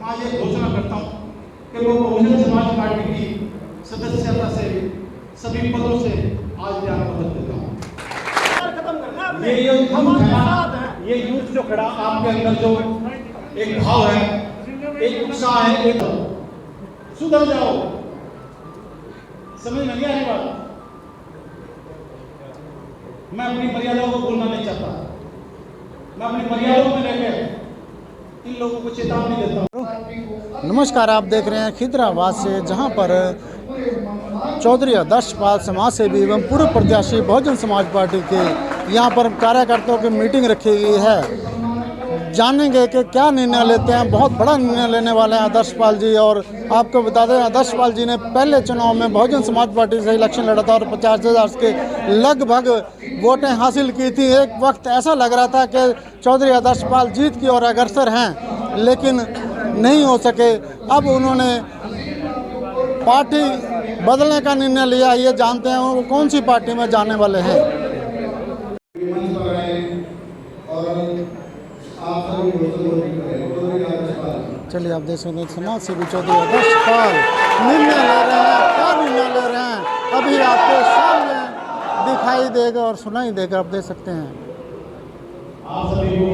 आज ये घोषणा करता हूँ कि वो बहुजन समाज पार्टी की सदस्यता से सभी पदों से आज त्यागपत्र देता हूँ। ये यूथ जो खड़ा आपके अंदर जो एक भाव है, एक उत्साह है, एक सुधर जाओ, समझ में नहीं आ रही बात। मैं अपनी मर्यादाओं को भूलना नहीं चाहता, मैं अपनी मर्यादाओं में रहकर इन लोगों को चेतावनी देता हूँ। नमस्कार, आप देख रहे हैं खिदराबाद से, जहां पर चौधरी आदर्शपाल समाज सेवी एवं पूर्व प्रत्याशी बहुजन समाज पार्टी के यहां पर कार्यकर्ताओं की मीटिंग रखी गई है। जानेंगे कि क्या निर्णय लेते हैं। बहुत बड़ा निर्णय लेने वाले हैं आदर्शपाल जी। और आपको बता दें, आदर्शपाल जी ने पहले चुनाव में बहुजन समाज पार्टी से इलेक्शन लड़ा था और 50,000 के लगभग वोटें हासिल की थी। एक वक्त ऐसा लग रहा था कि चौधरी आदर्शपाल जीत की ओर अग्रसर हैं, लेकिन नहीं हो सके। अब उन्होंने पार्टी बदलने का निर्णय लिया। ये जानते हैं वो कौन सी पार्टी में जाने वाले हैं। चलिए, आप देख सकते हैं समाज सेवी चौधरी आदर्शपाल निर्णय ले रहे हैं। क्या निर्णय ले रहे हैं अभी आपके सामने दिखाई देगा और सुनाई देगा। आप देख सकते हैं। आप सभी को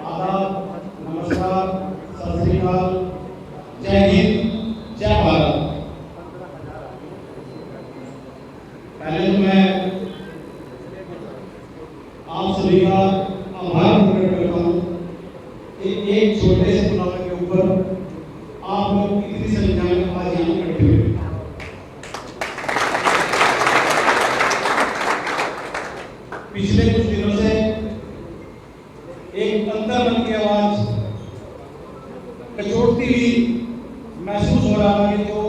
आदाब, नमस्कार, सत श्री अकाल, जय हिंद, जय भारत। पहले तो मैं आप सभी का आभार प्रकट करता हूँ कि एक छोटे से चुनाव के ऊपर आप लोग इतनी संख्या में आज यहाँ इकट्ठे हुए। पिछले कुछ दिनों से एक अंतर्मन की आवाज कचोटती हुई महसूस हो रहा है कि जो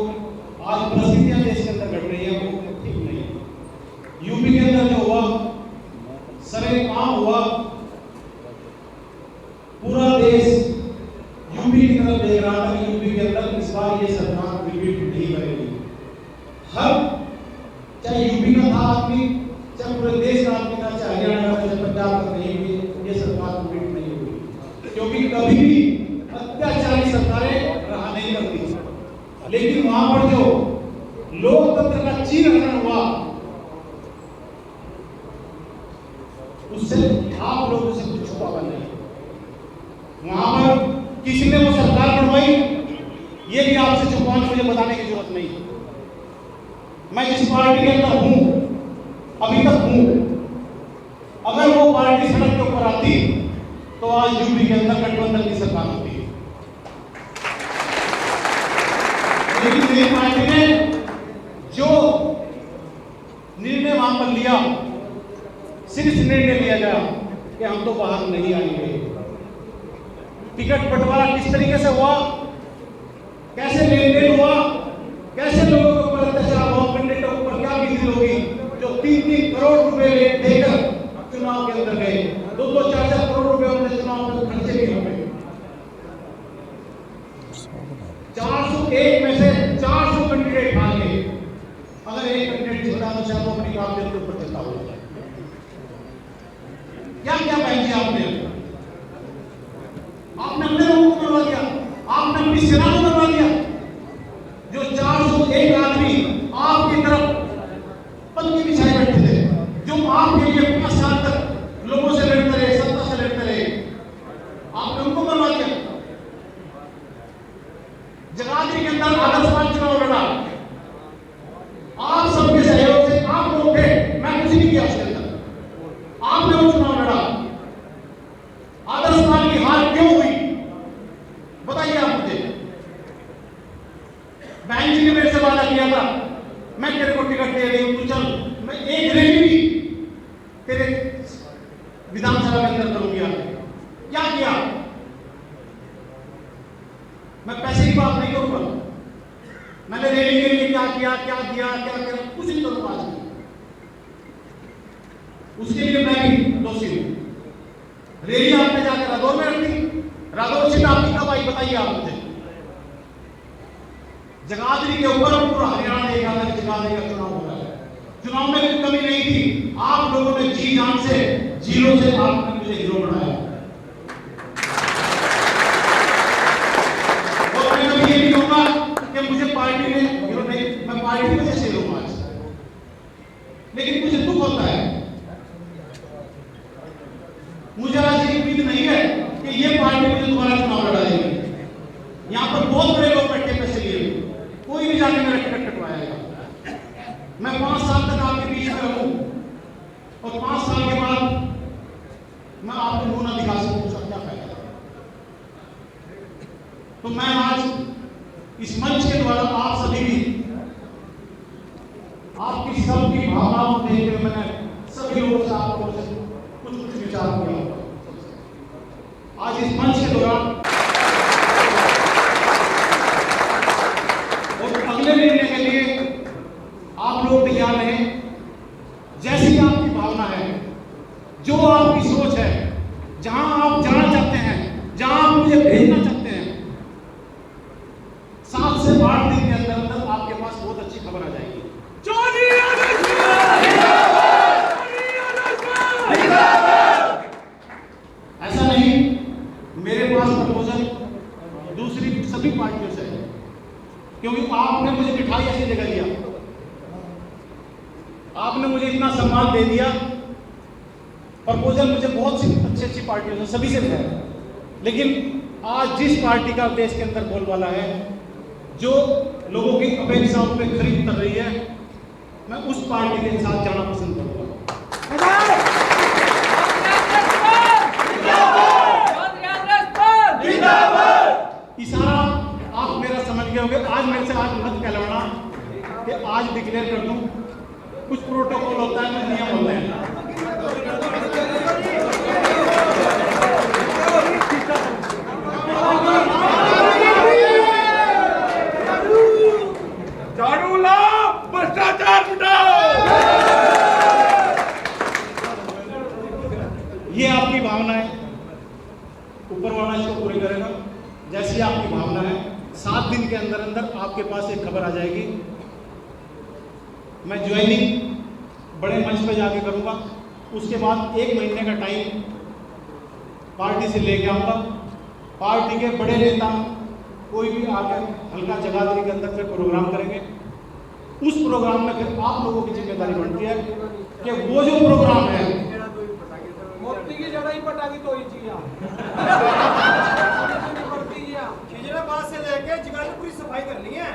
आज परिस्थितियां देश के अंदर घट रही है वो ठीक नहीं है। यूपी के अंदर जो हुआ, सरेआम हुआ, पूरा देश यूपी की तरफ देख रहा था कि यूपी के अंदर इस बार ये सरकार रिपीट नहीं करेगी। हर चाहे यूपी का था आदमी, चाहे पूरे देश का आदमी था, चाहे हरियाणा का, चाहे पंजाब का, कहीं भी ये सरकार रिपीट नहीं हुई, क्योंकि कभी भी अत्याचारी सरकारें रहा नहीं करती। लेकिन वहां पर जो लोकतंत्र का चीरहरण हुआ, उससे आप लोगों से कुछ छुपा नहीं। वहां पर किसी ने वो सरकार बनवाई, ये भी आपसे छुपाने मुझे बताने की जरूरत नहीं। मैं जिस पार्टी के अंदर हूं, अभी तक हूं, अगर वो पार्टी सड़क के ऊपर आती तो आज यूपी के अंदर गठबंधन की सरकार होती है। लेकिन मेरी पार्टी ने जो निर्णय वहां पर लिया, सिर्फ निर्णय लिया गया कि हम तो बाहर नहीं आएंगे। टिकट बंटवारा किस तरीके से हुआ, कैसे लेन देन हुआ, कैसे लोगों के ऊपर अत्याचार हुआ, कैंडिडेटों के ऊपर क्या विधि होगी, जो 3-3 करोड़ रुपए देकर चुनाव के अंदर गए, 2-2, 4-4 करोड़ रुपए उन्होंने चुनाव में खर्चे भी हो गए। 401 में से 400 कैंडिडेट भाग गए। अगर एक कैंडिडेट जीता तो शायद वो अपनी काबिलियत के ऊपर चलता होगा। क्या क्या बहन जी आपने अपने लोगों को करवा दिया, आपने अपनी सेना को करवा दिया। जो 401 आदमी आपकी तरफ पत्नी बिछाए बैठे थे, जो आपके लिए 5 साल तक लोगों से लड़ते रहे, सत्ता से लड़ते रहे, आपने उनको करवा दिया। जगाधरी के अंदर आदर्शपाल चुनाव लड़ा, आप सबके सहयोग से आप लोग थे, मैं कुछ नहीं किया उसके अंदर, आपने वो चुनाव लड़ा। आदर्शपाल की हार क्यों हुई बताइए आप मुझे। बैंक जी ने मेरे से वादा किया था, मैं तेरे को टिकट दे रही हूं, तू चल, मैं एक रैली भी तेरे विधानसभा के अंदर करूंगी। क्या किया? मैं पैसे की बात नहीं करूंगा, मैंने रैली के लिए क्या किया, क्या दिया, क्या किया, कुछ नहीं करूंगा। उसके लिए मैं भी दोषी हूं। रैली आपने जाकर रादौर में रखी, रादौर सीट आपकी कब आई बताइए आप मुझे। जगाधरी के ऊपर पूरा हरियाणा देखा था कि जगाधरी का चुनाव हो रहा है। चुनाव में कोई कमी नहीं थी, आप लोगों ने जी जान से, जीरो से आपने मुझे हीरो बनाया। तो मैं आज इस मंच के द्वारा आप सभी भी, आपकी सबकी भावनाओं को देख के मैंने सभी लोगों से आप लोगों से कुछ विचार किया। आज इस मंच के दौरान और अगले निर्णय के लिए आप लोग तैयार रहें। जैसी आपकी भावना है, जो आपकी सोच है, जहां आप जाना चाहते हैं, जहां आप मुझे भेजना चाहते हैं, 7 से 8 दिन के अंदर अंदर आपके पास बहुत अच्छी खबर आ जाएगी। ऐसा नहीं, मेरे पास प्रपोजल दूसरी सभी पार्टियों से है, क्योंकि आपने मुझे मिठाई ऐसी जगह दिया, आपने मुझे इतना सम्मान दे दिया। प्रपोजल मुझे बहुत सी अच्छी पार्टियों से, सभी से मिला है, लेकिन आज जिस पार्टी का देश के अंदर बोलबाला है, जो लोगों की अपेक्षाओं पे खरीद कर रही है, मैं उस पार्टी के साथ जाना पसंद करूंगा। इशारा आप मेरा समझ गए होंगे। आज मेरे से आज मत कहलवाना कि आज डिक्लेयर कर दूं। कुछ प्रोटोकॉल होता है, कुछ नियम होते हैं। झाड़ू लाओ, भ्रष्टाचार मिटाओ। ये आपकी भावना है, ऊपर वाला इसको पूरी करेगा। जैसी आपकी भावना है, 7 दिन के अंदर अंदर आपके पास एक खबर आ जाएगी। मैं ज्वाइनिंग बड़े मंच पे जाके करूंगा। उसके बाद 1 महीने का टाइम पार्टी से लेके आऊंगा। पार्टी के बड़े नेता कोई भी आकर हल्का जगाधरी के अंदर फिर प्रोग्राम करेंगे। उस प्रोग्राम में फिर आप लोगों की जिम्मेदारी बनती है कि वो जो प्रोग्राम है, मोती की जड़ा ही पटागी तो ही खिजराबाद से लेके जगाधरी पूरी सफाई करनी है।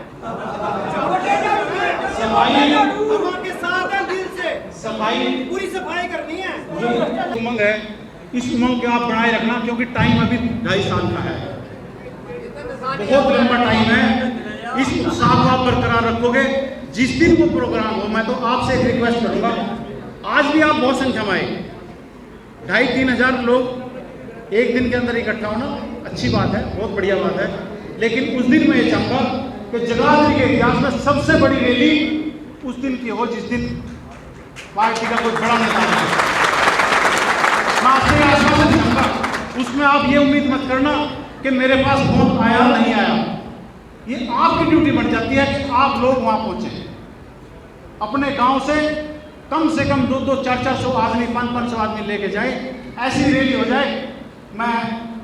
सफाई हमारे साथ है, दिल से सफाई पूरी सफाई करनी है। जो उमंग है, इस उमंग को आप बनाए रखना, क्योंकि टाइम अभी 2.5 साल का है, बहुत लंबा टाइम है। इस उत्साह को आप बरकरार रखोगे। जिस दिन वो प्रोग्राम हो, मैं तो आपसे एक रिक्वेस्ट करूंगा, आज भी आप बहुत संख्या में आए, 2,500-3 हज़ार लोग एक दिन के अंदर इकट्ठा होना अच्छी बात है, बहुत बढ़िया बात है। लेकिन उस दिन मैं ये चाहूंगा कि जगाधरी के इतिहास में सबसे बड़ी रैली उस दिन की हो जिस दिन पार्टी का कोई बड़ा नेता है। मैं आपसे आश्वासन चाहूंगा, उसमें आप ये उम्मीद मत करना कि मेरे पास फोन आया नहीं आया। ये आपकी ड्यूटी बन जाती है कि आप लोग वहां पहुंचे, अपने गांव से कम 200, 400 आदमी, 500 आदमी लेके जाए, ऐसी रैली हो जाए। मैं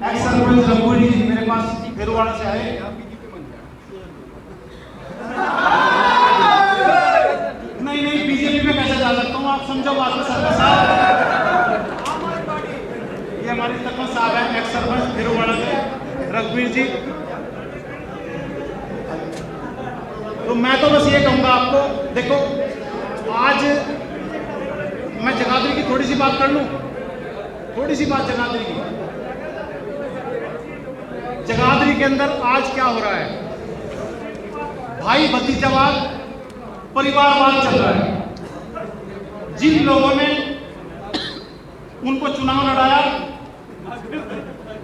एक्स सरपंच रघुवीर जी मेरे पास फेरुवाड़ा से आए, नहीं बीजेपी में कैसे जा सकता हूँ, आप समझो बात को। सरपंच साहब, ये हमारे सरपंच साहब हैं, एक्स सरपंच फेरुवाड़ा से रघुवीर जी। तो मैं तो बस ये कहूंगा आपको, देखो आज मैं जगाधरी की थोड़ी सी बात कर लूं, थोड़ी सी बात जगाधरी की। जगाधरी के अंदर आज क्या हो रहा है? भाई भतीजावाद, परिवारवाद चल रहा है। जिन लोगों ने उनको चुनाव लड़ाया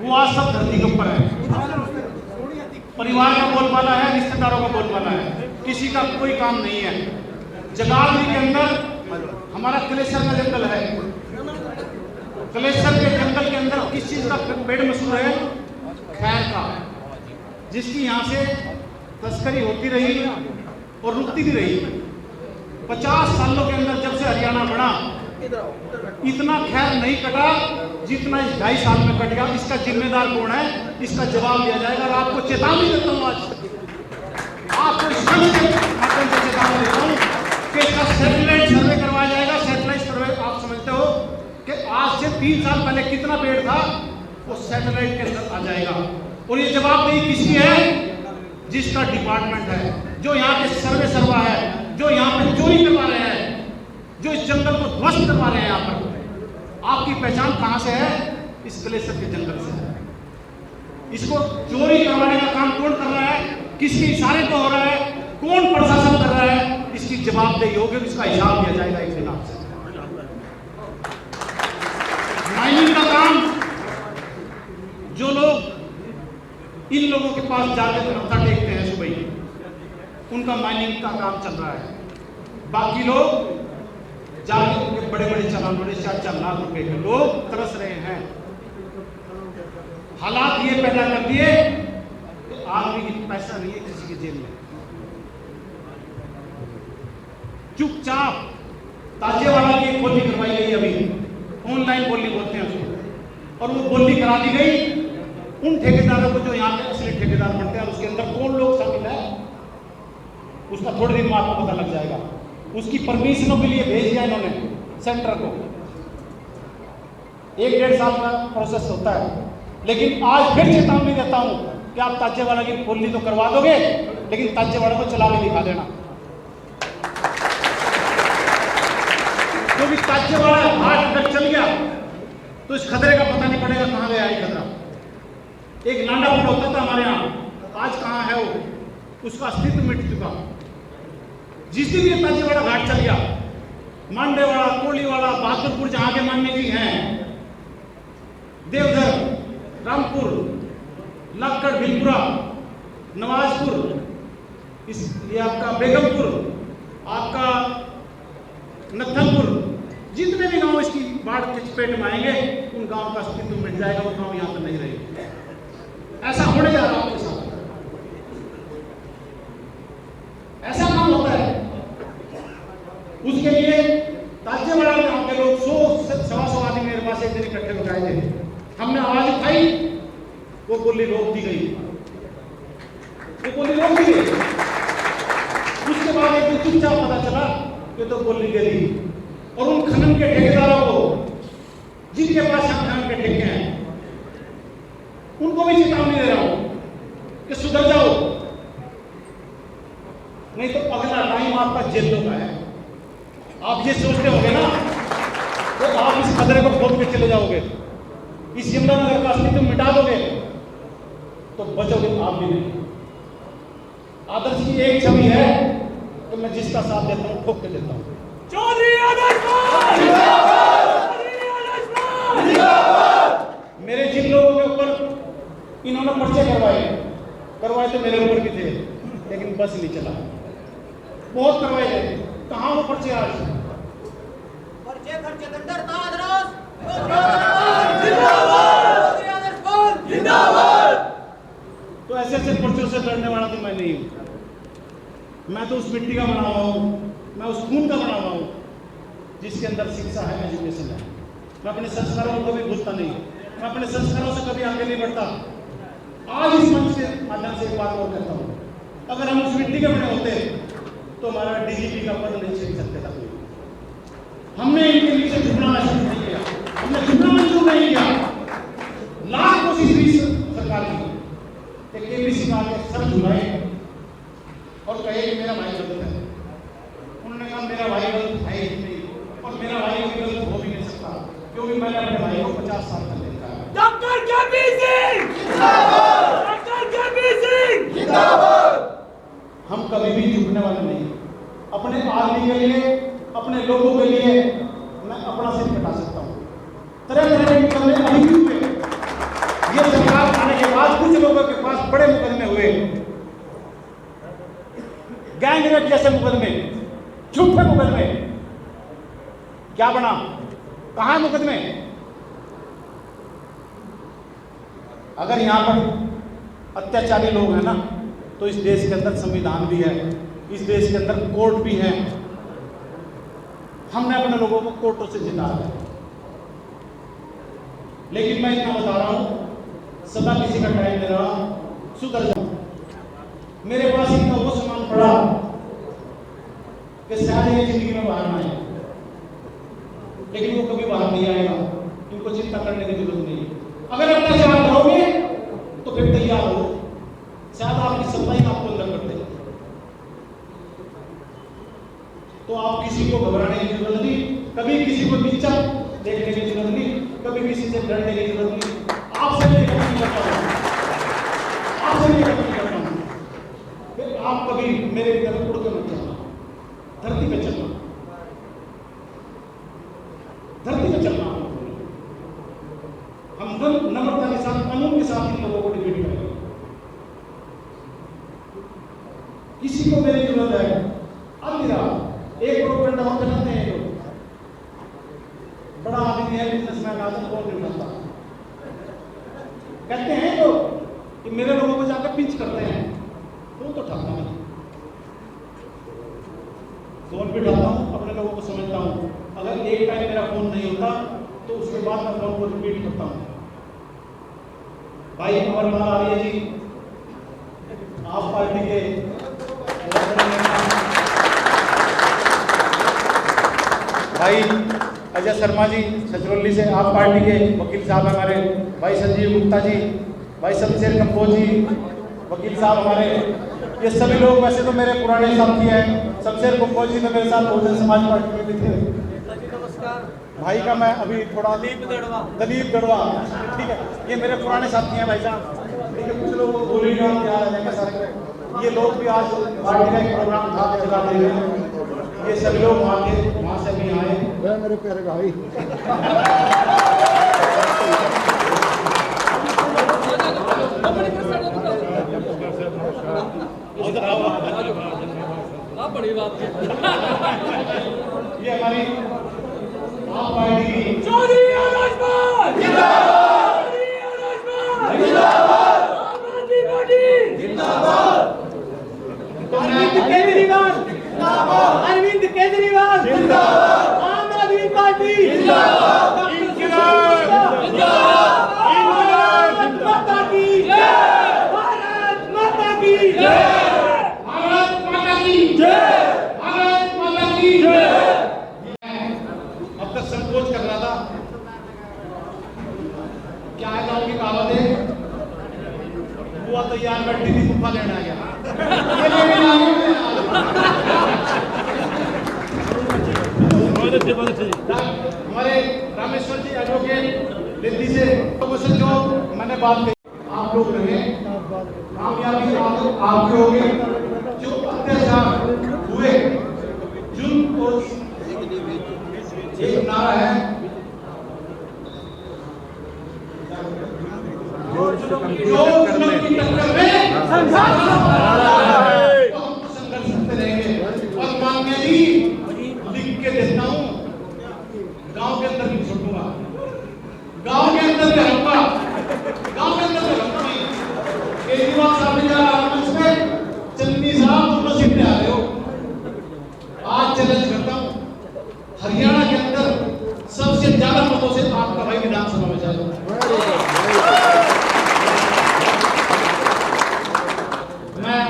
वो आज सब धरती के ऊपर है। परिवार का बोलबाला है, रिश्तेदारों का बोलबाला है, किसी का कोई काम नहीं है। जगाधरी के अंदर हमारा कलेसर का जंगल है। कलेसर के जंगल के अंदर किस चीज का पेड़ मशहूर है? खैर का, जिसकी यहाँ से तस्करी होती रही और रुकती भी रही। 50 सालों के अंदर जब से हरियाणा बना, इतना खैर नहीं कटा जितना इस 2.5 साल में कट गया। इसका जिम्मेदार कौन है? इसका जवाब दिया जाएगा। और आपको चेतावनी देता हूँ, आज आपको इस मंच के माध्यम से चेतावनी देता हूँ कि इसका सैटेलाइट सर्वे करवाया जाएगा। सैटेलाइट सर्वे आप समझते हो कि आज से 3 साल पहले कितना पेड़ था, वो सैटेलाइट के अंदर आ जाएगा। और ये जवाबदेही किसकी है? जिसका डिपार्टमेंट है, जो यहाँ के सर्वे सर्वा है, जो यहाँ पे चोरी करवा रहे हैं, जो इस जंगल को ध्वस्त करवा रहे हैं। यहाँ पर आपकी पहचान कहाँ से है? इस कलेसर के जंगल से। इसको चोरी करवाने का काम कौन कर रहा है, किसके इशारे पर हो रहा है, कौन प्रशासन कर रहा है, इसकी जवाबदेही होगी, इसका हिसाब दिया जाएगा एक दिन आपसे। माइनिंग का काम जो लोग इन लोगों के पास जाकर मत्था टेकते हैं सुबह ही, उनका माइनिंग का काम चल रहा है। बाकी लोग जाके उनके बड़े बड़े चालान, बड़े 4-4 लाख रुपए के लोग तरस रहे हैं। हालात ये पैदा कर दिए कि आदमी की पैसा नहीं है किसी के जेब में। चुपचाप ताजेवाला की बोली करवाई गई, अभी ऑनलाइन बोली बोलते हैं उसको, और वो बोली करा दी गई उन ठेकेदारों को जो यहाँ के असली ठेकेदार बनते हैं। उसके अंदर कौन लोग शामिल है उसका थोड़े दिन में आपको पता लग जाएगा। उसकी परमिशनों के लिए भेज दिया इन्होंने सेंटर को, 1-1.5 साल का प्रोसेस होता है। लेकिन आज फिर चेतावनी देता हूं कि आप ताजेवाला की बोली तो करवा दोगे, लेकिन ताजेवाला को चला के दिखा देना, क्योंकि ताजेवाला हाथ अगर चल गया तो इस खतरे का पता नहीं पड़ेगा कहां गया ये खतरा। एक लांडा पुल होता था हमारे यहाँ, आज कहां है वो, उसका अस्तित्व मिट चुका। जिस दिन ये ताजेवाड़ा घाट चल गया, मांडेवाड़ा, कोलीवाड़ा, बहादुरपुर जहां के मान्य जी हैं, देवधर, रामपुर, लक्कड़, भिलपुरा, नवाजपुर, ये आपका बेगमपुर, आपका नत्थलपुर, जितने भी गांव इसकी बाढ़ के चपेट में आएंगे उन गांव का अस्तित्व मिट जाएगा, वो गांव यहां पर नहीं रहेंगे। ऐसा होने जा रहा है आपके साथ, ऐसा काम होता है। उसके लिए ताजेवाड़ा में आपके लोग 100-125 आदमी मेरे पास एक दिन इकट्ठे हो गए थे। हमने आवाज उठाई, वो गोली रोक दी गई, वो गोली रोक दी गई। उसके बाद एक दिन चुपचाप पता चला कि तो गोली दे दी, और उन खनन के ठेकेदारों को जिनके पास खनन के ठेके हैं उनको भी चेतावनी दे रहा हूं कि सुधर जाओ, नहीं तो अगला टाइम आपका जेलों का है। आप ये सोचते होंगे ना तो आप इस खतरे को खोद के चले जाओगे, इस यमुनानगर का अस्तित्व मिटा दोगे तो बचोगे आप भी नहीं। आदर्श की एक छवि है कि मैं जिसका साथ देता हूं ठोक के देता हूं। चौधरी आदर्श मेरे जिन लोगों के ऊपर इन्होंने पर्चे करवाए तो मेरे ऊपर भी थे, लेकिन बस नहीं चला, बहुत करवाए गए। कहां वो पर्चे आज? पर्चे खर्चे दंडर तादरास जिंदाबाद, जिंदाबाद। तो ऐसे पर्चों से लड़ने वाला तो मैं नहीं हूं। मैं तो उस मिट्टी का बना हुआ हूं, मैं उस खून का बना हुआ हूं जिसके अंदर शिक्षा है, एजुकेशन है। मैं अपने संस्कारों को कभी भूलता नहीं, मैं अपने संस्कारों से कभी आगे नहीं बढ़ता। आज इस मंच के माध्यम से एक बात और कहता हूं, अगर हम उस मिट्टी के बने होते तो हमारा डीजीपी का पद नहीं छीन सकते था कोई। हमने इनके नीचे झुकना शुरू नहीं किया, हमने झुकना मंजूर नहीं किया। लाख कोशिश हुई सरकार की, एक केबीसी का आगे सर झुकाए और कहे कि मेरा भाई गलत है। उन्होंने कहा मेरा भाई गलत है ही नहीं, और मेरा भाई भी गलत हो भी नहीं सकता, क्योंकि मैंने अपने भाई को 50 साल तक देखा है। डॉक्टर केपी सिंह जिंदाबाद, डॉक्टर केपी सिंह जिंदाबाद। हम कभी भी झुकने वाले नहीं। अपने आदमी के लिए, अपने लोगों के लिए मैं अपना सिर कटा सकता हूँ। तरह तरह के मुकदमे अभी भी हुए। ये सरकार आने के बाद कुछ लोगों के पास बड़े मुकदमे हुए, गैंग रेप जैसे मुकदमे, झूठे मुकदमे। क्या बना? कहां मुकदमे? अगर यहां पर अत्याचारी लोग हैं ना, तो इस देश के अंदर संविधान भी है, इस देश के अंदर कोर्ट भी है। हमने अपने लोगों को कोर्टों से जिता है। लेकिन मैं इतना बता रहा हूं, सदा किसी का टाइम दे रहा, सुधर जाओ। मेरे पास इतना वो सामान पड़ा कि शायद ये जिंदगी में बाहर ना आए, लेकिन वो कभी बाहर नहीं आएगा। इनको चिंता करने की जरूरत नहीं। अगर अत्याचार करोगे तो फिर तैयार हो, शायद आपकी सफाई आपको अंदर कर दे। तो आप किसी को घबराने की जरूरत नहीं, कभी किसी को नीचा देखने की जरूरत नहीं, कभी किसी से डरने की जरूरत नहीं। आपसे मैं करता हूं आपसे भी अपील करता हूँ कि आप कभी मेरे तरफ उड़ कर मत चलना, धरती पे चलना, धरती पे चलना। हम नम्रता के साथ, कानून के साथ इन लोगों को डिबेट करेंगे। किसी को मेरी जरूरत है, अब मेरा एक प्रोपेगेंडा हम बनाते हैं, लोग बड़ा आदमी है, बिजनेसमैन आदमी कौन नहीं बनता, कहते हैं तो कि मेरे लोगों को जाकर पिंच करते हैं, तो उठाता हूं, फोन भी उठाता हूं, अपने लोगों को समझता हूं। अगर एक टाइम मेरा फोन नहीं होता तो उसके बाद मैं फोन को रिपीट करता हूं। भाई अमरपाल आर्य जी, आप पार्टी के भाई अजय शर्मा जी छछरौली से, आप पार्टी के वकील साहब हमारे भाई संजीव गुप्ता जी, भाई शमशेर कंबोज जी वकील साहब हमारे, ये सभी लोग वैसे तो मेरे पुराने साथी हैं। शमशेर कंबोज जी तो मेरे साथ बहुजन समाज पार्टी में भी थे। भाई का मैं अभी थोड़ा दलीप गढ़वा, ठीक है, ये मेरे पुराने साथी हैं भाई साहब, ठीक है। कुछ लोग बोली ना ये लोग भी आज पार्टी का एक प्रोग्राम था चला दे रहे हैं, ये सभी लोग वहाँ से भी आए। मेरे प्यारे भाई, बड़ी बात है। ये हमारी आप पार्टी की चौधरी आलाजमान जिंदाबाद, चौधरी आलाजमान जिंदाबाद, आम आदमी पार्टी जिंदाबाद, अरविंद केजरीवाल जिंदाबाद, अरविंद केजरीवाल जिंदाबाद, आम आदमी पार्टी जिंदाबाद, इंकलाब जिंदाबाद, भारत माता की जय, भारत माता की जय, भारत माता की जय, भारत माता की जय। अब तक संकोच कर रहा था, क्या है गाँव की कहावत है, हुआ तो यार बैठी थी गुफा लेना गया, हमारे रामेश्वर जी एडवोकेट दिल्ली से, तो जो मैंने बात कही, आप लोग रहे कामयाबी आपके होंगे। जो अत्याचार हुए, जुल्म और एक नारा है, जो जुल्म की टक्कर में संघर्ष करते रहेंगे। और मान्य जी लिख के देता हूं, गांव के अंदर भी छोड़ूंगा, गांव के अंदर भी रहूंगा, गांव के अंदर भी रहूंगा नहीं। केजरीवाल साहब ने कहा उसमें चन्नी साहब दोनों सीट पे आ रहे हो, आज चैलेंज करता हूं, हरियाणा के अंदर सबसे ज्यादा मतों से आपका भाई विधानसभा में जाएगा। मैं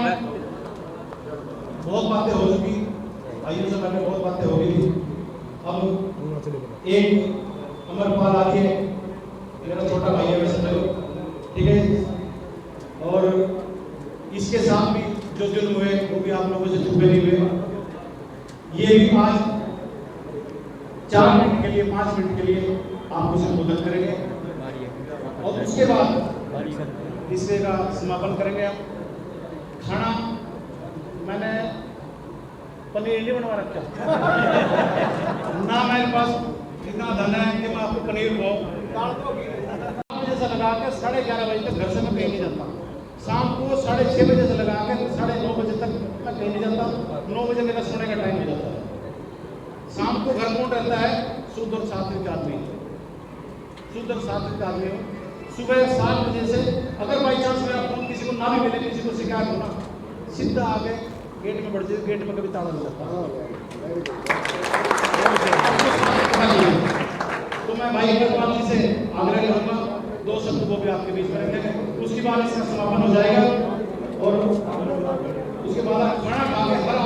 बहुत बातें हो चुकी, भाइयों से मैंने बहुत बातें हो गई। अब एक अमरपाल आर्य मेरा छोटा भाई है वैसे तो, ठीक है, और इसके साथ भी जो जुल्म हुए वो भी आप लोगों से छुपे नहीं हुए। ये भी आज 4 मिनट के लिए, 5 मिनट के लिए आपको संबोधित करेंगे और उसके बाद हिस्से का समापन करेंगे। हम खाना मैंने पनीर नहीं बनवा रखा ना, मेरे पास इतना धन है कि मैं आपको पनीर जैसा लगा के 11:30 बजे तक घर से मैं कहीं नहीं जाता, शाम को 6:30 बजे से लगा के 9:30 बजे तक मैं कहीं नहीं जाता, 9 बजे मेरा सोने का टाइम हो जाता है। शाम को घर कौन रहता है? शुद्ध और सात्विक आदमी, शुद्ध और सात्विक आदमी हो। सुबह 7 बजे से अगर बाई चांस मेरा फोन किसी को ना भी मिले, किसी को शिकायत होना, सीधा आके गेट में बढ़ जाए, गेट में कभी ताला नहीं लगता। तो मैं भाई अग्रवाल जी से आग्रह करूंगा, 2 शब्द वो भी आपके बीच में रखेंगे, उसके बाद इसका समापन हो जाएगा और उसके बाद खाना खा के हर